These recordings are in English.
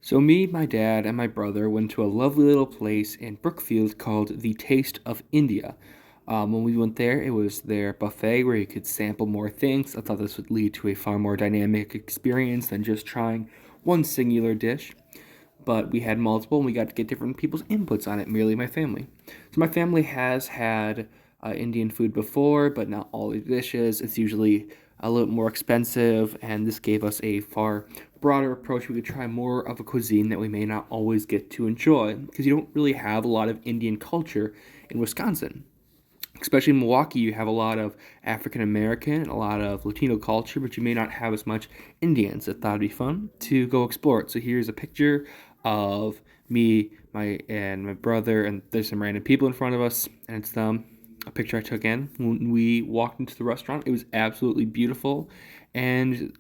So me, my dad, and my brother went to a lovely little place in Brookfield called the Taste of India. When we went there, it was their buffet where you could sample more things. I thought this would lead to a far more dynamic experience than just trying one singular dish. But we had multiple, and we got to get different people's inputs on it, merely my family. So my family has had Indian food before, but not all the dishes. It's usually a little more expensive, and this gave us a far broader approach. We could try more of a cuisine that we may not always get to enjoy because you don't really have a lot of Indian culture in Wisconsin. Especially in Milwaukee, you have a lot of African American, a lot of Latino culture, but you may not have as much Indians. I thought it'd be fun to go explore it. So here's a picture of me, my brother, and there's some random people in front of us, and it's a picture I took in when we walked into the restaurant. It was absolutely beautiful, and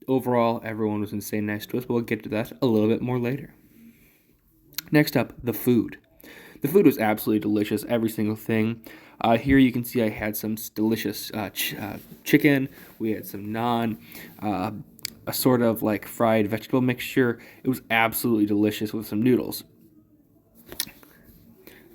overall, everyone was insane nice to us. But we'll get to that a little bit more later. Next up, the food. The food was absolutely delicious, every single thing. Here you can see I had some delicious chicken. We had some naan, a sort of like fried vegetable mixture. It was absolutely delicious with some noodles.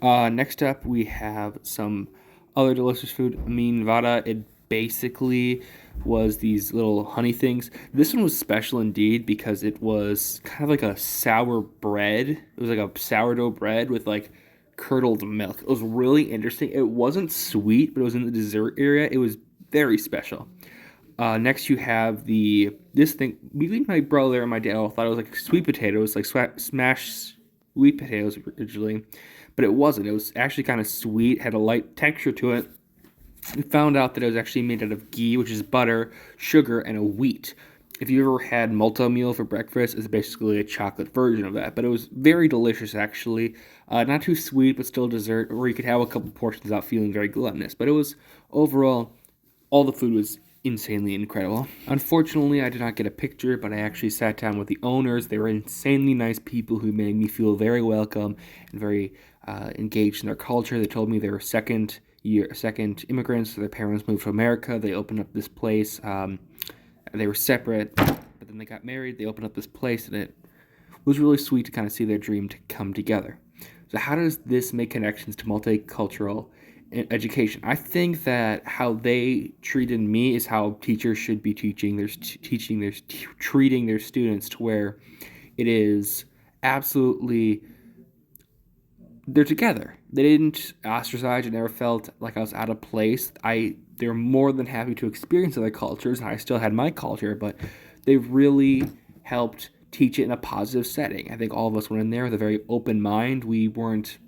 Next up, we have some other delicious food, Min Vada. It basically was these little honey things. This one was special indeed because it was kind of like a sour bread. It was like a sourdough bread with like curdled milk. It was really interesting. It wasn't sweet, but it was in the dessert area. It was very special. Next, you have this thing. Between my brother and my dad all thought it was like sweet potatoes, like smashed sweet potatoes originally, but it wasn't. It was actually kind of sweet, had a light texture to it. We found out that it was actually made out of ghee, which is butter, sugar, and a wheat. If you ever had malto meal for breakfast, it's basically a chocolate version of that. But it was very delicious, actually. Not too sweet, but still dessert, or you could have a couple portions without feeling very gluttonous. But it was, overall, all the food was insanely incredible. Unfortunately, I did not get a picture, but I actually sat down with the owners. They were insanely nice people who made me feel very welcome and very engaged in their culture. They told me they were second immigrants. So their parents moved to America. They opened up this place. They were separate, but then they got married. They opened up this place, and it was really sweet to kind of see their dream to come together. So how does this make connections to multicultural education? I think that how they treated me is how teachers should be teaching treating their students, to where it is absolutely they're together. They didn't ostracize. I never felt like I was out of place. They were more than happy to experience other cultures, and I still had my culture, but they really helped teach it in a positive setting. I think all of us went in there with a very open mind. We weren't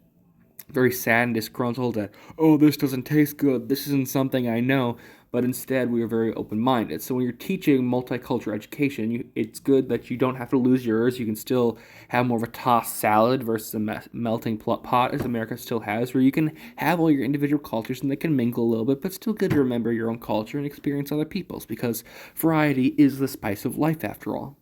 very sad and disgruntled that, oh, this doesn't taste good, this isn't something I know, but instead we were very open-minded. So when you're teaching multicultural education, it's good that you don't have to lose yours. You can still have more of a tossed salad versus a melting pot, as America still has, where you can have all your individual cultures and they can mingle a little bit, but still good to remember your own culture and experience other people's, because variety is the spice of life after all.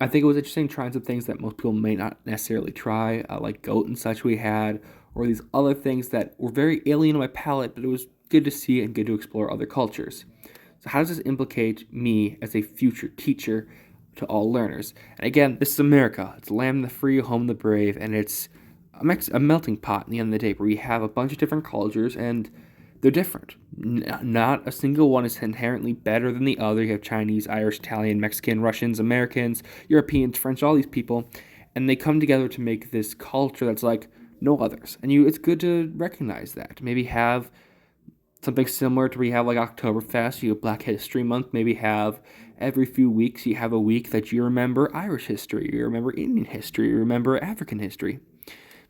I think it was interesting trying some things that most people may not necessarily try, like goat and such we had, or these other things that were very alien to my palate, but it was good to see and good to explore other cultures. So how does this implicate me as a future teacher to all learners? And again, this is America. It's land of the free, home of the brave, and it's a melting pot in the end of the day where you have a bunch of different cultures and they're different. Not a single one is inherently better than the other. You have Chinese, Irish, Italian, Mexican, Russians, Americans, Europeans, French, all these people, and they come together to make this culture that's like no others. And it's good to recognize that. Maybe have something similar to where you have like Oktoberfest, you have Black History Month, maybe have every few weeks you have a week that you remember Irish history, you remember Indian history, you remember African history.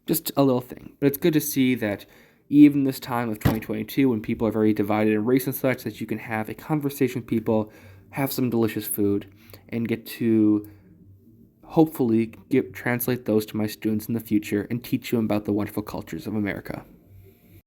Just a little thing. But it's good to see that even this time of 2022, when people are very divided in race and such, that you can have a conversation with people, have some delicious food, and get to hopefully translate those to my students in the future and teach them about the wonderful cultures of America.